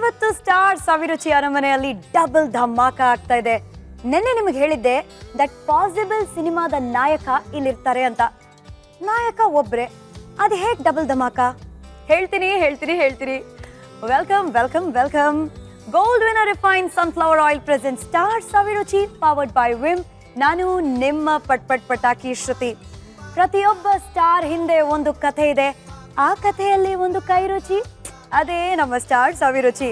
ಇವತ್ತು ಸ್ಟಾರ್ ಸವಿರುಚಿ ಅರಮನೆಯಲ್ಲಿ ಡಬಲ್ ಧಮಾಕ ಆಗ್ತಾ ಇದೆ. ನೆನ್ನೆ ನಿಮಗೆ ಹೇಳಿದ್ದೆ ದಟ್ ಪಾಸಿಬಲ್ ಸಿನಿಮಾದ ನಾಯಕ ಇಲ್ಲಿರ್ತಾರೆ ಅಂತ. ನಾಯಕ ಒಬ್ರೆ, ಅದು ಹೇಗೆ ಡಬಲ್ ಧಮಾಕ? ಹೇಳ್ತೀನಿ. Welcome welcome welcome. Gold Winner refine sunflower oil present star Saviruchi powered by Vim. ನಾನು ನಿಮ್ಮ ಪಟಾಕಿ ಶ್ರುತಿ. ಪ್ರತಿಯೊಬ್ಬ ಸ್ಟಾರ್ ಹಿಂದೆ ಒಂದು ಕಥೆ ಇದೆ, ಆ ಕಥೆಯಲ್ಲಿ ಒಂದು ಕೈ ರುಚಿ, ಅದೇ ನಮ್ಮ ಸ್ಟಾರ್ ಸವಿರುಚಿ.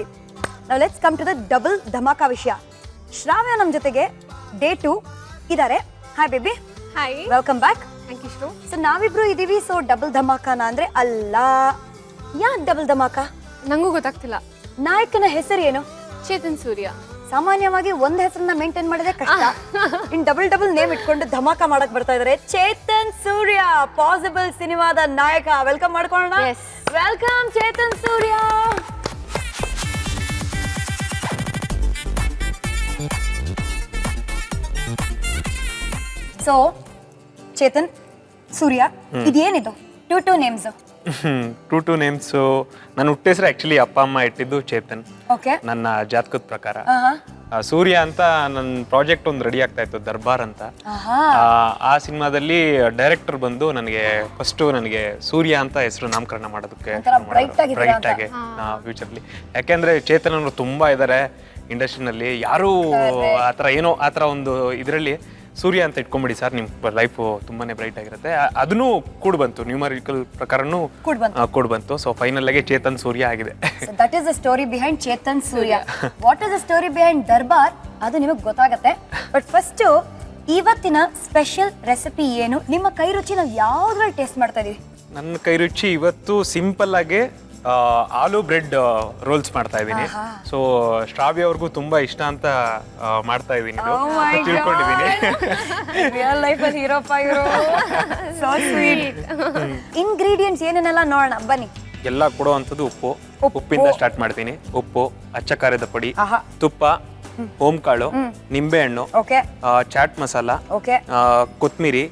ನಾವು let's come to the double dhamaka ವಿಷಯ. ಶ್ರಾವ್ಯ ನಮ್ಮ ಜೊತೆಗೆ ಡೇ 2 ಇದ್ದಾರೆ. Hi baby. Hi, welcome back. Thank you Shru. So ನಾವಿಬ್ರು ಇದೀವಿ. ಸೊ ಡಬಲ್ ಧಮಾಕನ ಅಂದ್ರೆ ಅಲ್ಲ, ಯಾಕೆ ಡಬಲ್ ಧಮಾಕ? ನಂಗೂ ಗೊತ್ತಾಗ್ತಿಲ್ಲ. ನಾಯಕನ ಹೆಸರು ಏನು? ಚೇತನ್ ಸೂರ್ಯ. ಸಾಮಾನ್ಯವಾಗಿ ಒಂದ್ ಹೆಸರನ್ನ ಮೇಂಟೈನ್ ಮಾಡೋದೇ ಕಷ್ಟ. ಇನ್ ಡಬಲ್ ನೇಮ್ ಇಟ್ಕೊಂಡು ಧಮಾಕ ಮಾಡಕ್ ಬರ್ತಾ ಇದಾರೆ. ಚೇತನ್ ಸೂರ್ಯ, ಪಾಸಿಬಲ್ ಸಿನಿಮಾದ ನಾಯಕ. ವೆಲ್ಕಮ್ ಮಾಡ್ಕೊಳ್ಳೋಣ. ವೆಲ್ಕಮ್ ಚೇತನ್ ಸೂರ್ಯ. ಸೊ ಚೇತನ್ ಸೂರ್ಯ, ಇದೇನಿದು ಟೂ ನೇಮ್ಸ್? Two names. ನನ್ನ ಹುಟ್ಟೆಸರು ಆಕ್ಚುಲಿ ಅಪ್ಪ ಅಮ್ಮ ಇಟ್ಟಿದ್ದು ಚೇತನ್. ಓಕೆ. ನನ್ನ ಜಾತಕದ ಪ್ರಕಾರ ಸೂರ್ಯ ಅಂತ ನನ್ನ ಪ್ರಾಜೆಕ್ಟ್ ಒಂದು ರೆಡಿ ಆಗ್ತಾ ಇತ್ತು, ದರ್ಬಾರ್ ಅಂತ. ಆ ಸಿನಿಮಾದಲ್ಲಿ ಡೈರೆಕ್ಟರ್ ಬಂದು ನನಗೆ ಫಸ್ಟ್ ನನಗೆ ಸೂರ್ಯ ಅಂತ ಹೆಸರು ನಾಮಕರಣ ಮಾಡೋದಕ್ಕೆ ಬ್ರೈಟ್ ಆಗಿ ಫ್ಯೂಚರ್ಲಿ. ಯಾಕೆಂದ್ರೆ ಚೇತನ್ ಅವರು ತುಂಬಾ ಇದ್ದಾರೆ ಇಂಡಸ್ಟ್ರಿನಲ್ಲಿ. ಯಾರು ಆತರ ಏನೋ ಆತರ ಒಂದು ಇದರಲ್ಲಿ ಸೂರ್ಯ ಅಂತ ಇಟ್ಕೊಂಬಿಡಿ ಸರ್, ನಿಮ್ ಲೈಫ್ ತುಂಬಾನೇ ಬ್ರೈಟ್ ಆಗಿರುತ್ತೆ. ಅದನ್ನು ಕೂಡ ಬಂತು, ನ್ಯೂಮರಿಕಲ್ ಪ್ರಕಾರನೂ ಕೂಡ ಬಂತು. ಸೊ ಫೈನಲ್ ಆಗಿ ಚೇತನ್ ಸೂರ್ಯ ಆಗಿದೆ. That is the story behind Chetan Surya. What is the story behind Darbar ಅದು ನಿಮಗೆ ಗೊತ್ತಾಗತ್ತೆ. ಬಟ್ ಫಸ್ಟ್ ಇವತ್ತಿನ ಸ್ಪೆಷಲ್ ರೆಸಿಪಿ ಏನು? ನಿಮ್ಮ ಕೈ ರುಚಿ ನಾವು ಯಾವ್ದ್ರಲ್ಲಿ ಟೇಸ್ಟ್ ಮಾಡ್ತಾ ಇದೀವಿ? ನನ್ನ ಕೈ ರುಚಿ ಇವತ್ತು ಸಿಂಪಲ್ ಆಗಿ ಆಲೂ ಬ್ರೆಡ್ ರೋಲ್ಸ್ ಮಾಡ್ತಾ ಇದ್ದೀನಿ. ಸೊ ಶ್ರಾವ್ಯ ಅವ್ರಿಗೂ ತುಂಬಾ ಇಷ್ಟ ಅಂತ ಮಾಡ್ತಾ ಇದ್ದೀನಿ, ತಿಳ್ಕೊಂಡಿದ್ದೀನಿ. ಇಂಗ್ರೀಡಿಯೆಂಟ್ಸ್ ಏನೇನೆಲ್ಲ ನೋಡೋಣ ಬನ್ನಿ. ಎಲ್ಲ ಕೊಡುವಂಥದ್ದು ಉಪ್ಪಿಂದ ಸ್ಟಾರ್ಟ್ ಮಾಡ್ತೀನಿ. ಉಪ್ಪು, ಅಚ್ಚ ಖಾರದ ಪುಡಿ, ತುಪ್ಪ, ಓಂಕಾಳು, ನಿಂಬೆಹಣ್ಣು, ಚಾಟ್ ಮಸಾಲ, ಕೊತ್ಮಿರಿ,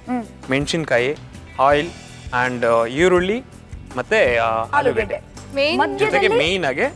ಮೆಣಸಿನ್ಕಾಯಿ, ಆಯಿಲ್ ಅಂಡ್ ಈರುಳ್ಳಿ ಮತ್ತೆ ಆಲೂಗಡ್ಡೆ. ಜೊತೆಗೆ ಮೇನ್ ಆಗಿ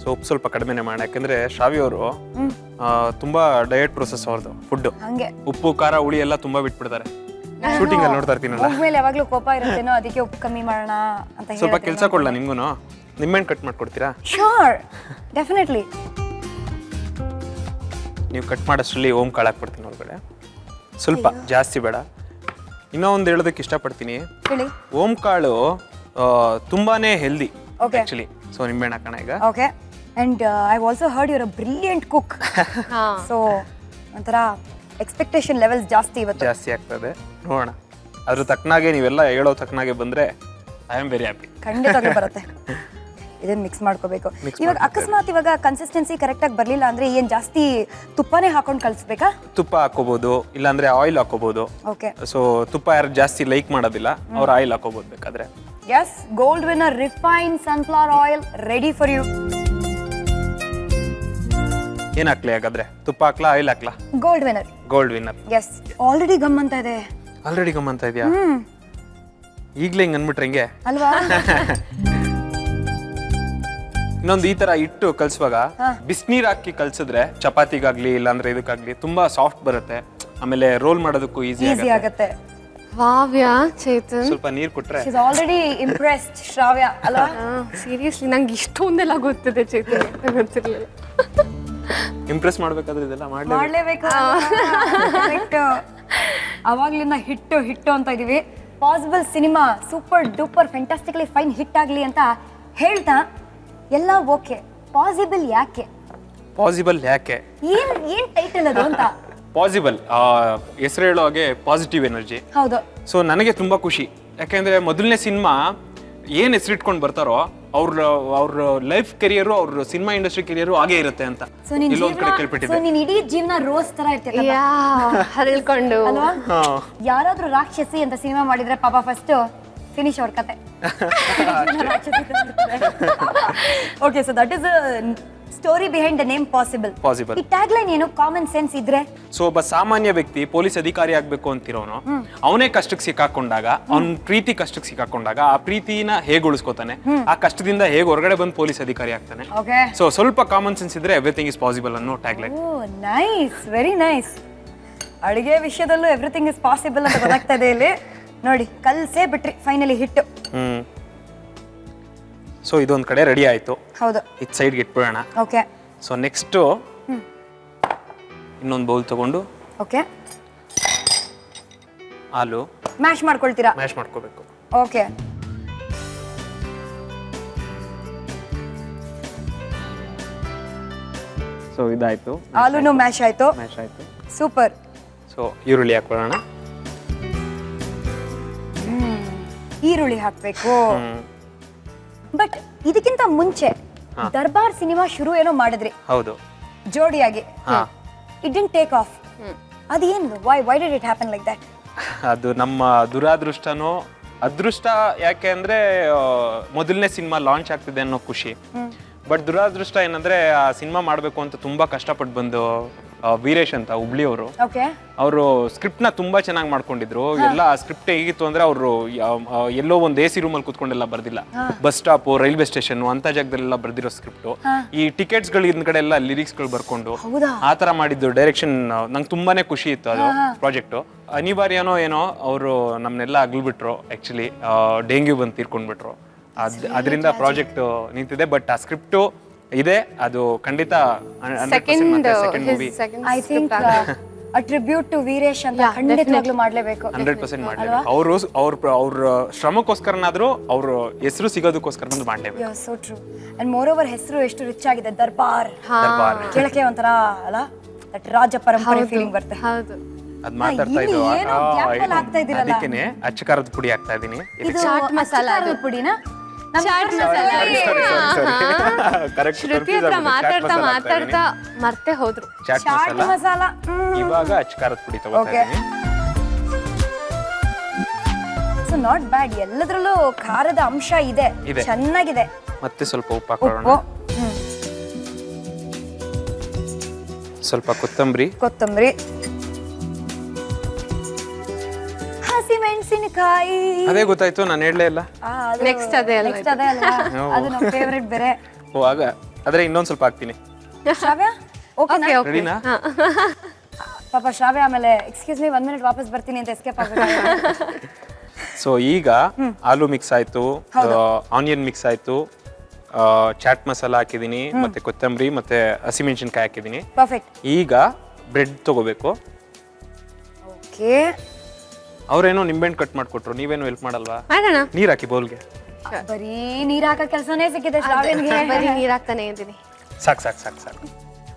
ಸೊ ಉಪ್ಪು ಸ್ವಲ್ಪ ಕಡಿಮೆನೆ ಮಾಡಿ. ಯಾಕಂದ್ರೆ ಶ್ರಾವ್ಯ ಅವರು ತುಂಬಾ ಡಯಟ್ ಪ್ರೊಸೆಸ್ ಅವ್ರದ್ದು ಫುಡ್. ಉಪ್ಪು ಖಾರ ಹುಳಿ ಎಲ್ಲ ತುಂಬಾ ಬಿಟ್ಬಿಡ್ತಾರೆ. ಶೂಟಿಂಗ್ ಅಲ್ಲಿ ನೋಡ್ತಾ ಇರ್ತೀನಲ್ಲ, ಯಾವಾಗ್ಲೂ ಕೋಪ ಇರುತ್ತೇನೋ, ಅದಕ್ಕೆ ಉಪ್ಪು ಕಮ್ಮಿ ಮಾಡೋಣ ಅಂತ. ಸ್ವಲ್ಪ ಕೆಲಸ ಕೊಡ್ಲಾ ನಿಮ್ಗೂನು? ನಿಮ್ಮೆಣ್ಣು ಕಟ್ ಮಾಡ್ಕೊಡ್ತೀರಾ? Sure, definitely. ನೀವು ಕಟ್ ಮಾಡೋಷ್ಟರಲ್ಲಿ ಓಂ ಕಾಳು ಹಾಕ್ಬಿಡ್ತೀನಿ ಒಳಗಡೆ. ಸ್ವಲ್ಪ ಜಾಸ್ತಿ ಬೇಡ. ಇನ್ನೂ ಒಂದು ಹೇಳೋದಕ್ಕೆ ಇಷ್ಟಪಡ್ತೀನಿ, ಓಂ ಕಾಳು ತುಂಬಾನೇ ಹೆಲ್ದಿ ಆಕ್ಚುಲಿ. ಸೊ ನಿಂಬೆಹಣ್ಣು ಹಾಕೋಣ ಈಗ. Okay. And I also heard your a brilliant cook. So ಒಂಥರ ಎಕ್ಸ್ಪೆಕ್ಟೇಷನ್ ಲೆವೆಲ್ಸ್ ಜಾಸ್ತಿ ಆಗ್ತದೆ. ನೋಡೋಣ, ಅದ್ರ ತಕ್ಕನಾಗೆ ನೀವೆಲ್ಲ ಹೇಳೋ ತಕ್ಕನಾಗೆ ಬಂದ್ರೆ ಐ ಆಮ್ ವೆರಿ ಹ್ಯಾಪಿ. ಖಂಡಿತವಾಗ್ಲೂ ಬರುತ್ತೆ. ಇದನ್ನ ಮಿಕ್ಸ್ ಮಾಡ್ಕೋಬೇಕು. ಇವಾಗ ಅಕಸ್ಮಾತ್ ಇವಾಗ ಕನ್ಸಿಸ್ಟೆನ್ಸಿ ಕರೆಕ್ಟ್ ಆಗಿ ಬರ್ಲಿಲ್ಲ ಅಂದ್ರೆ ಏನ್ ಜಾಸ್ತಿ ತುಪ್ಪನೇ ಹಾಕೊಂಡು ಕಲಿಸ್ಬೇಕಾ? ತುಪ್ಪ ಹಾಕೋಬಹುದು, ಇಲ್ಲಾಂದ್ರೆ ಆಯಿಲ್ ಹಾಕೋಬಹುದು. ಓಕೆ. ಸೊ ತುಪ್ಪ ಯಾರು ಜಾಸ್ತಿ ಲೈಕ್ ಮಾಡೋದಿಲ್ಲ, ಅವ್ರು ಆಯಿಲ್ ಹಾಕೋಬಹುದು ಬೇಕಾದ್ರೆ. Yes, Gold Winner refine sunflower oil ready for you. ಏನ್ ಹಾಕ್ಲಿ ಹಾಗಾದ್ರೆ? ತುಪ್ಪ ಹಾಕ್ಲಾ, ಆಯಿಲ್ ಹಾಕ್ಲಾ? Gold Winner. ಎಸ್. ಆಲ್ರೆಡಿ ಗಮ್ ಅಂತ ಇದೆ. ಆಲ್ರೆಡಿ ಗಮ್ ಅಂತ ಇದೆಯಾ? ಈಗ್ಲೇ ಹಿಂಗ್ ಅನ್ಬಿಟ್ರೆ ಹೆಂಗೆ ಅಲ್ವಾ? ಇನ್ನೊಂದು ಈ ತರ ಇಟ್ಟು ಕಲ್ಸುವಾಗ ಬಿಸಿನೀರ್ ಹಾಕಿ ಕಲ್ಸಿದ್ರೆ ಚಪಾತಿಗಾಗ್ಲಿ ಇಲ್ಲಾಂದ್ರೆ ಇದಕ್ಕಾಗ್ಲಿ ತುಂಬಾ ಸಾಫ್ಟ್ ಬರುತ್ತೆ. ಆಮೇಲೆ ರೋಲ್ ಮಾಡೋದಕ್ಕೂ ಈಸಿ ಆಗುತ್ತೆ. ವಾವ್ಯ ಚೇತನ್ ಸ್ವಲ್ಪ ನೀರು ಕೊಟ್ರೆ ಇಸ್ ಆಲ್ರೆಡಿ ಇಂಪ್ರೆಸ್ಡ್ ಶ್ರಾವ್ಯ ಅಲ್ವಾ? ಸೀರಿಯಸ್ಲಿ ನಂಗೆ ಇಷ್ಟೊಂದೆಲ್ಲ ಗೊತ್ತಿದೆ ಚೇತನ್, ನಂಗೆ ಗೊತ್ತಿರ್ಲಿಲ್ಲ. ಇಂಪ್ರೆಸ್ ಮಾಡ್ಬೇಕಾದ್ರೆ ಇದೆಲ್ಲ ಮಾಡ್ಲೇಬೇಕು. Correct. ಅವಾಗ್ಲಿಂದ ಹಿಟ್ಟು ಅಂತ ಇದೀವಿ. Possible cinema super duper fantastically fine hit ಆಗ್ಲಿ ಅಂತ ಹೇಳ್ತಾ ಎಲ್ಲ ಓಕೆ, ಪಾಸಿಬಲ್ ಯಾಕೆ ಏನ್ ಟೈಟಲ್ ಅದು ಅಂತ? ಪಾಸಿಬಲ್ ಹೆಸರು ಹೇಳೋ ಹಾಗೆ ಪಾಸಿಟಿವ್ ಎನರ್ಜಿ. ಹೌದು. ಸೊ ನನಗೆ ತುಂಬಾ ಖುಷಿ, ಯಾಕೆಂದ್ರೆ ಮೊದಲನೇ ಸಿನಿಮಾ ಏನ್ ಹೆಸರಿಟ್ಕೊಂಡು ಬರ್ತಾರೋ ಅವ್ರ ಲೈಫ್ ಕೆರಿಯರು, ಅವ್ರ ಸಿನಿಮಾ ಇಂಡಸ್ಟ್ರಿ ಕೆರಿಯರು ಹಾಗೆ ಇರುತ್ತೆ ಅಂತ ಇಲ್ಲೊಂದ್ ಕಡೆ ಕೇಳ್ಬಿಟ್ಟಿದೆ. ನೀನ್ ಇಡೀ ಜೀವನ ರೋಸ್ ತರ ಇರ್ತೀಯ ಹರಳ್ಕೊಂಡು ಅಲ್ವಾ? ಯಾರಾದ್ರೂ ರಾಕ್ಷಸಿ ಅಂತ ಸಿನಿಮಾ ಮಾಡಿದ್ರೆ ಪಾಪ ಫಸ್ಟ್ ಫಿನಿಶ್ ಅವ್ರ ಕತೆ. Okay, so that is story behind the name possible. ಈ ಟ್ಯಾಗ್ ಲೈನ್ ಏನು? ಕಾಮನ್ ಸೆನ್ಸ್ ಇದ್ರೆ. ಸೊ ಒಬ್ಬ ಸಾಮಾನ್ಯ ವ್ಯಕ್ತಿ ಪೊಲೀಸ್ ಅಧಿಕಾರಿ ಆಗ್ಬೇಕು ಅಂತಿರೋನು, ಅವನೇ ಕಷ್ಟಕ್ಕೆ ಸಿಕ್ಕಾಕೊಂಡಾಗ, ಅವ್ನ ಪ್ರೀತಿ ಕಷ್ಟಕ್ಕೆ ಸಿಕ್ಕಾಕೊಂಡಾಗ ಆ ಪ್ರೀತಿನ ಹೇಗೆ ಉಳಿಸ್ಕೋತಾನೆ, ಆ ಕಷ್ಟದಿಂದ ಹೇಗೆ ಹೊರಗಡೆ ಬಂದು ಪೊಲೀಸ್ ಅಧಿಕಾರಿ ಆಗ್ತಾನೆ. ಸೊ ಸ್ವಲ್ಪ ಕಾಮನ್ ಸೆನ್ಸ್ ಇದ್ರೆ ಎವ್ರಿಥಿಂಗ್ ಇಸ್ ಪಾಸಿಬಲ್ ಅನ್ನೋ tag line. Nice, very nice. ಅಡಿಗೆ ವಿಷಯದಲ್ಲೂ ಎವ್ರಿಥಿಂಗ್ ಇಸ್ ಪಾಸಿಬಲ್ ಅಂತ ಗೊತ್ತಾಗ್ತಾ ಇದೆ ಇಲ್ಲಿ. ನೋಡಿ, ಕಲ್ಸೇ ಬಿಟ್ರಿ ಫೈನಲಿ ಹಿಟ್ಟು. ಸೊ ಇದೊಂದ್ ಕಡೆ ರೆಡಿ ಆಯ್ತು. ಹೌದು. ಇದು ಸೈಡ್ಗೆ ಇಟ್ಬಿಡೋಣ. ಓಕೆ. ಸೊ ನೆಕ್ಸ್ಟ್ ಇನ್ನೊಂದು ಬೌಲ್ ತಗೊಂಡು ಓಕೆ ಹಾಲು ಮ್ಯಾಶ್ ಮಾಡ್ಕೊಳ್ತೀರಾ? ಮ್ಯಾಶ್ ಮಾಡ್ಕೋಬೇಕು. ಓಕೆ. ಸೊ ಇದಾಯ್ತು, ಹಾಲುನು ಮ್ಯಾಶ್ ಆಯ್ತು. ಮ್ಯಾಶ್ ಆಯ್ತು. ಸೂಪರ್. ಸೊ ಈರುಳ್ಳಿ ಹಾಕೊಳ್ಳೋಣ. ಈರುಳ್ಳಿ ಹಾಕ್ಬೇಕು. ಬಟ್ ಇದಕ್ಕಿಂತ ಮುಂಚೆ ದರ್ಬಾರ್ ಸಿನಿಮಾ ಶುರು ಏನೋ ಮಾಡಿದ್ರಿ. ಹೌದು, ಜೋಡಿಯಾಗಿ. It didn't take off. ಅದೇನು? Why did it happen like that? ಅದು ನಮ್ಮ ದುರಾದೃಷ್ಟನೋ ಅದೃಷ್ಟ. ಯಾಕೆ ಅಂದ್ರೆ ಮೊದಲನೇ ಸಿನಿಮಾ ಲಾಂಚ್ ಆಗ್ತಿದೆ ಅನ್ನೋ ಖುಷಿ. ಬಟ್ ದುರಾದೃಷ್ಟ ಏನಂದ್ರೆ ಆ ಸಿನಿಮಾ ಮಾಡಬೇಕು ಅಂತ ತುಂಬಾ ಕಷ್ಟಪಟ್ಟು ಬಂದು ವೀರೇಶ್ ಅಂತ ಹುಬ್ಳಿಯವರು, ಅವರು ಸ್ಕ್ರಿಪ್ಟ್ ನ ತುಂಬಾ ಚೆನ್ನಾಗಿ ಮಾಡ್ಕೊಂಡಿದ್ರು. ಎಲ್ಲ ಸ್ಕ್ರಿಪ್ಟ್ ಹೇಗಿತ್ತು ಅಂದ್ರೆ ಅವರು ಎಲ್ಲೋ ಒಂದು AC ರೂಮಲ್ಲಿ ಕೂತ್ಕೊಂಡೆಲ್ಲ ಬರ್ದಿಲ್ಲ, ಬಸ್ ಸ್ಟಾಪ್, ರೈಲ್ವೆ ಸ್ಟೇಷನ್ ಅಂತ ಜಾಗದಲ್ಲೆಲ್ಲ ಬರ್ದಿರೋ ಸ್ಕ್ರಿಪ್ಟ್. ಈ ಟಿಕೆಟ್ಸ್ ಗಳ ಕಡೆ ಎಲ್ಲ ಲಿರಿಕ್ಸ್ ಗಳು ಬರ್ಕೊಂಡು ಆ ತರ ಮಾಡಿದ್ದು ಡೈರೆಕ್ಷನ್. ನಂಗೆ ತುಂಬಾನೇ ಖುಷಿ ಇತ್ತು ಅದು ಪ್ರಾಜೆಕ್ಟ್. ಅನಿವಾರ್ಯನೋ ಏನೋ ಅವರು ನಮ್ನೆಲ್ಲ ಅಗಲ್ಬಿಟ್ರು. ಆಕ್ಚುಲಿ ಡೆಂಗ್ಯೂ ಬಂದು ತೀರ್ಕೊಂಡ್ಬಿಟ್ರು. ಅದರಿಂದ ಪ್ರಾಜೆಕ್ಟ್ ನಿಂತಿದೆ. ಬಟ್ ಆ ಸ್ಕ್ರಿಪ್ಟ್ ಇದೆ, ಅದು ಖಂಡಿತ second movie. I think a tribute to Veeresh ಅಂತ ಖಂಡಿತವಾಗ್ಲೂ ಮಾಡ್ಲೇಬೇಕು. 100% ಮಾಡ್ಲೇಬೇಕು. ಅವ್ರ ಶ್ರಮಕ್ಕೋಸ್ಕರನಾದ್ರೂ ಅವ್ರ ಹೆಸರು ಸಿಗೋದಕ್ಕೋಸ್ಕರ ಮಾಡ್ಲೇಬೇಕು. So true. And more over ಹೆಸರು ಎಷ್ಟು ರಿಚ್ ಆಗಿದೆ, ದರ್ಬಾರ್. ಕೇಳಕ್ಕೆ ಒಂಥರ ಅಲ್ಲ, ದಟ್ ರಾಜ ಪರಂಪರೆ ಫೀಲಿಂಗ್ ಬರುತ್ತೆ. ಹೌದು. ಅದ್ ಮಾತಾಡ್ತಾ ಇದ್ದು ಅದಕ್ಕೇನೆ ಅಚ್ಚ ಖಾರದ ಪುಡಿ ಹಾಕ್ತಾ ಇದೀನಿ. ಇದು ಚಾಟ್ ಮಸಾಲಾ ಪುಡಿನಾ? ಚಾಟ್ ಶ್ರುತಿ ಹತ್ರ ಮಾತಾಡ್ತಾ ಮರ್ತೆ ಹೋದ್ರು. ಚಾಟ್ ಮಸಾಲಾ. ಇವಾಗ ಅಚ್ಚ ಖಾರದ ಪುಡಿ ತಗೋತಾ ಇದೀನಿ. ಸೊ ನಾಟ್ ಬ್ಯಾಡ್, ಎಲ್ಲದರಲ್ಲೂ ಖಾರದ ಅಂಶ ಇದೆ, ಚೆನ್ನಾಗಿದೆ. ಮತ್ತೆ ಸ್ವಲ್ಪ ಉಪ್ಪು ಹಾಕೋಣ. ಸ್ವಲ್ಪ ಕೊತ್ತಂಬರಿ. ಹಸಿಮೆಣಸಿನಕಾಯಿ. ಅದೇ ಗೊತ್ತಾಯ್ತು, ನಾನು ಹೇಳಲೇ ಇಲ್ಲ. ನೆಕ್ಸ್ಟ್ ಅದೇ ಅಲ್ಲ, ಅದು ನಮ್ಮ ಫೇವರೇಟ್ ಬೇರೆ. ಓ ಆಗ ಆದ್ರೆ ಇನ್ನೊಂದು ಸ್ವಲ್ಪ ಹಾಕ್ತೀನಿ. ಶ್ರಾವ್ಯ ಓಕೆ ರೆಡಿನಾ? ಪಾಪ ಶ್ರಾವ್ಯ ಆಮೇಲೆ ಎಕ್ಸ್ಕ್ಯೂಸ್ ಮೀ 1 ಮಿನಿಟ್ ವಾಪಸ್ ಬರ್ತೀನಿ ಅಂತ ಎಸ್ಕೇಪ್ ಆಗ್ಬಿಟ್ಟು. ಸೊ ಈಗ ಆಲೂ ಮಿಕ್ಸ್ ಆಯ್ತು, ಆನಿಯನ್ ಮಿಕ್ಸ್ ಆಯ್ತು, ಚಾಟ್ ಮಸಾಲ ಹಾಕಿದೀನಿ, ಮತ್ತೆ ಕೊತ್ತಂಬರಿ ಮತ್ತೆ ಹಸಿಮೆಣಸಿನಕಾಯಿ ಹಾಕಿದೀನಿ. ಪರ್ಫೆಕ್ಟ್. ಈಗ ಬ್ರೆಡ್ ತಗೋಬೇಕು. ಓಕೆ. ಅವ್ರೇನೋ ನಿಂಬೆಹಣ್ಣು ಕಟ್ ಮಾಡ್ಕೊಟ್ರು, ನೀವೇನು ಹೆಲ್ಪ್ ಮಾಡಲ್ವಾ? ನೀರ್ ಹಾಕಿ ಬೌಲ್ಗೆ. ಬರೀ ನೀರ್ ಹಾಕೋ ಕೆಲಸನೇ ಸಿಕ್ಕಿದೆ ಶ್ರಾವ್ಯನ್ಗೆ. ಬರೀ ನೀರ್ ಹಾಕ್ತಾನೆ ಇದ್ದೀನಿ. ಸಾಕು.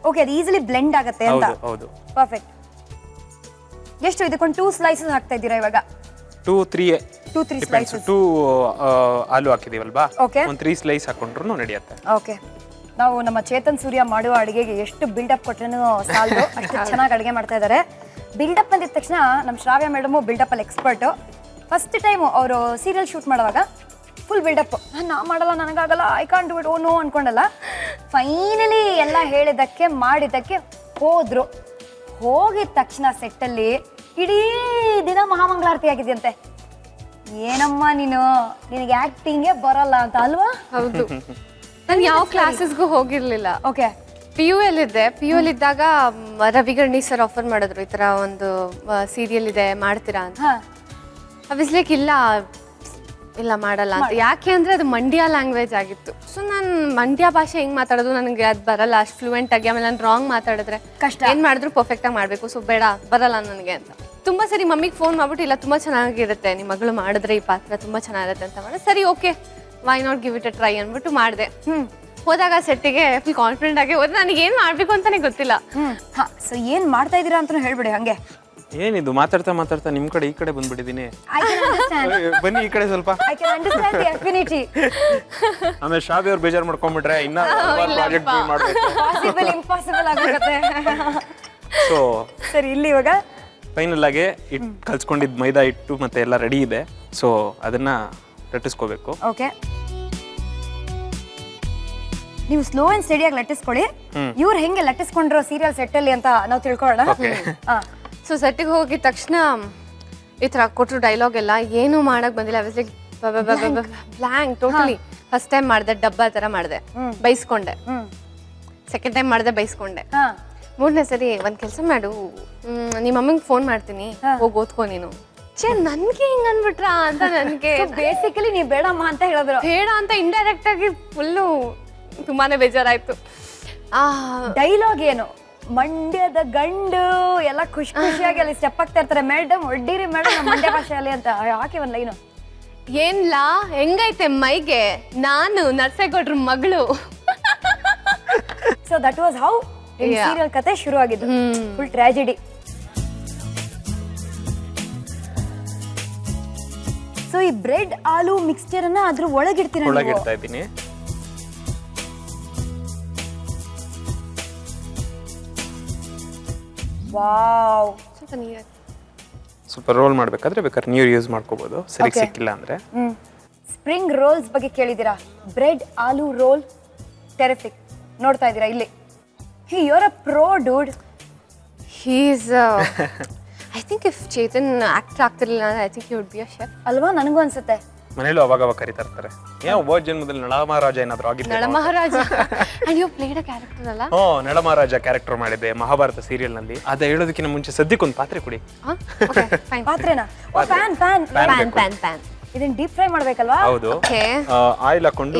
ಓಕೆ, ಅದು ಈಸಿಲಿ ಬ್ಲೆಂಡ್ ಆಗುತ್ತೆ ಅಂತ. ಹೌದು. ಪರ್ಫೆಕ್ಟ್. ಎಷ್ಟು ಇದಕ್ಕೊಂದು 2 ಸ್ಲೈಸಸ್ ಹಾಕ್ತಾ ಇದ್ದೀರಾ ಇವಾಗ? 2-3 ಸ್ಲೈಸಸ್. 2 ಆಲೂ ಹಾಕಿದೀವಲ್ವಾ, ಒಂದು 3 ಸ್ಲೈಸ್ ಹಾಕೊಂಡ್ರು ನಡೆಯುತ್ತೆ. ಓಕೆ. ನಾವು ನಮ್ಮ ಚೇತನ್ ಸೂರ್ಯ ಮಾಡುವ ಅಡುಗೆಗೆ ಎಷ್ಟು ಬಿಲ್ಡಪ್ ಕೊಟ್ರೇನು ಸಾಲದು, ಅಷ್ಟು ಚೆನ್ನಾಗಿ ಅಡುಗೆ ಮಾಡ್ತಾ ಇದ್ದಾರೆ. ಬಿಲ್ಡಪ್ ಅಂದಿದ ತಕ್ಷಣ ನಮ್ಮ ಶ್ರಾವ್ಯ ಮೇಡಮು ಬಿಲ್ಡಪ್ ಅಲ್ಲಿ ಎಕ್ಸ್ಪರ್ಟು. ಫಸ್ಟ್ ಟೈಮು ಅವರು ಸೀರಿಯಲ್ ಶೂಟ್ ಮಾಡುವಾಗ ಫುಲ್ ಬಿಲ್ಡಪ್. ನಾ ಮಾಡಲ್ಲ, ನನಗಾಗಲ್ಲ, I can't do it, oh no ಅನ್ಕೊಂಡಲ್ಲ. ಫೈನಲಿ ಎಲ್ಲ ಹೇಳಿದ್ದಕ್ಕೆ ಮಾಡಿದ್ದಕ್ಕೆ ಹೋದ್ರು. ಹೋಗಿದ ತಕ್ಷಣ ಸೆಟ್ಟಲ್ಲಿ ಇಡೀ ದಿನ ಮಹಾಮಂಗಳಾರತಿ ಆಗಿದೆಯಂತೆ. ಏನಮ್ಮ ನಿನಗೆ ಆಕ್ಟಿಂಗೇ ಬರಲ್ಲ ಅಂತ ಅಲ್ವಾ? ಹೌದು. ನಾನು ಯಾವ ಕ್ಲಾಸಸ್ಗೂ ಹೋಗಿರ್ಲಿಲ್ಲ. ಓಕೆ. PU ಅಲ್ಲಿದ್ದೆ. PU ಅಲ್ಲಿದ್ದಾಗ ರವಿಗರ್ಣಿ ಸರ್ ಆಫರ್ ಮಾಡಿದ್ರು, ಈ ತರ ಒಂದು ಸೀರಿಯಲ್ ಇದೆ ಮಾಡ್ತೀರಾ ಅಂತ. ಅವಿಸ್ಲಿಕ್ ಇಲ್ಲ ಮಾಡಲ್ಲ ಅಂತ. ಯಾಕೆ ಅಂದ್ರೆ ಅದು ಮಂಡ್ಯ ಲ್ಯಾಂಗ್ವೇಜ್ ಆಗಿತ್ತು. ಸೊ ನಾನು ಮಂಡ್ಯ ಭಾಷೆ ಹೆಂಗ್ ಮಾತಾಡೋದು ನನಗೆ ಅದು ಬರಲ್ಲ ಅಷ್ಟು ಫ್ಲೂಯೆಂಟ್ ಆಗಿ. ಆಮೇಲೆ ನಾನು ರಾಂಗ್ ಮಾತಾಡಿದ್ರೆ ಕಷ್ಟ. ಏನ್ ಮಾಡಿದ್ರು ಪರ್ಫೆಕ್ಟ್ ಆಗಿ ಮಾಡ್ಬೇಕು. ಸೊ ಬೇಡ ಬರಲ್ಲ ನನಗೆ ಅಂತ ತುಂಬಾ ಸರಿ ಮಮ್ಮಿಗೆ ಫೋನ್ ಮಾಡ್ಬಿಟ್ಟು ಇಲ್ಲ ತುಂಬಾ ಚೆನ್ನಾಗಿರುತ್ತೆ ನಿಮ್ಮ ಮಗಳು ಮಾಡಿದ್ರೆ ಈ ಪಾತ್ರ ತುಂಬಾ ಚೆನ್ನಾಗಿರುತ್ತೆ ಅಂತ ಮಾಡಿ ಸರಿ okay why not give it a try ಅಂದ್ಬಿಟ್ಟು ಮಾಡಿದೆ. ಹೋದಾಗ ಸೆಟ್ಟಿಗೆ ಫುಲ್ ಕಾನ್ಫಿಡೆಂಟ್ ಆಗಿ ಹೋದ್ರೆ ನನಗೆ ಏನ್ ಮಾಡ್ಬೇಕು ಅಂತಾನೆ ಗೊತ್ತಿಲ್ಲ. ಸೊ ಏನ್ ಮಾಡ್ತಾ ಇದೀರಾ ಅಂತ ಹೇಳ್ಬಿಡಿ ಹಂಗೆ. ಏನಿದು ಮಾತಾಡ್ತಾ ನಿಮ್ ಕಡೆ ಈ ಕಡೆ ಬಂದ್ಬಿಟ್ಟಿದೀನಿ. I can understand. ಬನ್ನಿ ಈ ಕಡೆ ಸ್ವಲ್ಪ. I can understand the affinity. ಆಮೇಲೆ ಶಾಬಿ ಅವ್ರು ಬೇಜಾರು ಮಾಡ್ಕೊಂಡ್ಬಿಟ್ರೆ ಇನ್ನ ಪ್ರಾಜೆಕ್ಟ್ ಮಾಡ್ಬೇಕು. Possible, impossible ಆಗುತ್ತೆ. ಸೊ ಸರಿ ಇಲ್ಲಿ ಇವಾಗ ಫೈನಲ್ ಆಗಿ ಕಲ್ಸ್ಕೊಂಡಿದ್ ಮೈದಾ ಹಿಟ್ಟು ಮತ್ತೆ ಎಲ್ಲ ರೆಡಿ ಇದೆ. ಸೊ ಅದನ್ನ ಲಟ್ಟಿಸ್ಕೋಬೇಕು. ಓಕೆ, ನೀವು ಸ್ಲೋ ಅಂಡ್ ಸ್ಟಡಿ ಆಗಿ ಲಟ್ಟಿಸ್ಕೊಳ್ಳಿ. ಇವ್ರು ಹೆಂಗೆ ಲಟ್ಟಿಸ್ಕೊಂಡ್ರು ಸೀರಿಯಲ್ ಸೆಟ್ ಅಲ್ಲಿ ಅಂತ ನಾವು ತಿಳ್ಕೊಳ್ಳೋಣ. ಸೊ ಸೆಟ್ಟಿಗೆ ಹೋಗಿದ ತಕ್ಷಣ ಈ ಥರ ಕೊಟ್ಟರು ಡೈಲಾಗ್ ಎಲ್ಲ ಏನೂ ಮಾಡಕ್ ಬಂದಿಲ್ಲ. Blank totally. ಫಸ್ಟ್ ಟೈಮ್ ಮಾಡಿದೆ ಡಬ್ಬ ಥರ ಮಾಡಿದೆ, ಬೈಸ್ಕೊಂಡೆ. ಸೆಕೆಂಡ್ ಟೈಮ್ ಮಾಡಿದೆ, ಬೈಸ್ಕೊಂಡೆ. ಮೂರನೇ ಸರಿ ಒಂದ್ ಕೆಲಸ ಮಾಡು, ನಿಮ್ಮ ಅಮ್ಮಂಗೆ ಫೋನ್ ಮಾಡ್ತೀನಿ, ಹೋಗಿ ಓದ್ಕೊ ನೀನು. ನನ್ಗೆ ಹಿಂಗ್ ಅನ್ಬಿಟ್ರಾ ಅಂತ ನನ್ಗೆ ಬೇಸಿಕಲಿ ನೀವು ಬೇಡಮ್ಮ ಅಂತ ಹೇಳಿದ್ರು. ಬೇಡ ಅಂತ ಇಂಡೈರೆಕ್ಟ್ ಆಗಿ ಫುಲ್ಲು ತುಂಬಾನೇ ಬೇಜಾರಾಯ್ತು. ಡೈಲಾಗ್ ಏನು ಮಂಡ್ಯದ ಗಂಡು ಎಲ್ಲ ಖುಷಿಯಾಗಿ ಅಲ್ಲಿ ಸ್ಟೆಪ್ ಆಗ್ತಾ ಇರ್ತಾರೆ. ಮೇಡಮ್ ಒಡ್ಡಿರಿ ಮೇಡಮ್ ನಮ್ಮ ಮಂಡ್ಯ ಭಾಷೆಯಲ್ಲಿ ಅಂತ ಯಾಕೆ ಒಂದ್ ಲೈನು. ಏನ್ಲಾ ಹೆಂಗೈತೆ ಮೈಗೆ, ನಾನು ನರ್ಸೇಗೌಡ್ರ ಮಗಳು. So that was how serial ಕತೆ ಶುರು ಆಗಿದ್ದು. Full tragedy. ಸೊ ಈ ಬ್ರೆಡ್ ಆಲೂ ಮಿಕ್ಸ್ಚರ್ ಅನ್ನ ಅದ್ರ ಒಳಗಿಡ್ತೀರಾ? ಒಳಗಿಡ್ತಾ ಇದ್ದೀನಿ. ವಾವ್, ಸ್ವಲ್ಪ ರೋಲ್ ಮಾಡ್ಬೇಕಾದ್ರೆ ಬೇಕಾದ್ರೆ ನೀರು ಯೂಸ್ ಮಾಡ್ಕೋಬಹುದು, ಸರಿ ಸಿಕ್ಕಿಲ್ಲ ಅಂದ್ರೆ. ಸ್ಪ್ರಿಂಗ್ ರೋಲ್ಸ್ ಬಗ್ಗೆ ಕೇಳಿದ್ದೀರಾ? ಬ್ರೆಡ್ ಆಲೂ ರೋಲ್ ಟೆರಿಫಿಕ್. ನೋಡ್ತಾ ಇದ್ದೀರಾ ಇಲ್ಲಿ. You're a pro, dude. He's I think if Chetan actor ಆಗ್ತಿರ್ಲಿಲ್ಲ I think he would be a chef. ಅಲ್ವಾ? ನನಗೂ ಅನ್ಸುತ್ತೆ. ಮನೇಲೂ ಅವಾಗ ಕರೀತಾ ಇರ್ತಾರೆ. ಒಬ್ಬ ಜನ್ಮದಲ್ಲಿ ನಳಮಹಾರಾಜ ಏನಾದ್ರು ಆಗಿದ್ದೆ. Nalamaharaja. And you played a character ಅಲ್ಲ? ನಳಮಹಾರಾಜ ಕ್ಯಾರೆಕ್ಟರ್ ಮಾಡಿದ್ದೆ ಮಹಾಭಾರತ ಸೀರಿಯಲ್ ನಲ್ಲಿ. ಅದ ಹೇಳೋದಕ್ಕಿಂತ ಮುಂಚೆ ಸದ್ಯಕ್ಕೆ ಒಂದು ಪಾತ್ರೆ ಕೊಡಿ. Okay, fine. ಪಾತ್ರೆನಾ? ಪ್ಯಾನ್. Pan. ಇದನ್ನ ಡೀಪ್ ಫ್ರೈ ಮಾಡ್ಬೇಕಲ್ವಾ? ಹೌದು. ಆಯಿಲ್ ಹಾಕೊಂಡು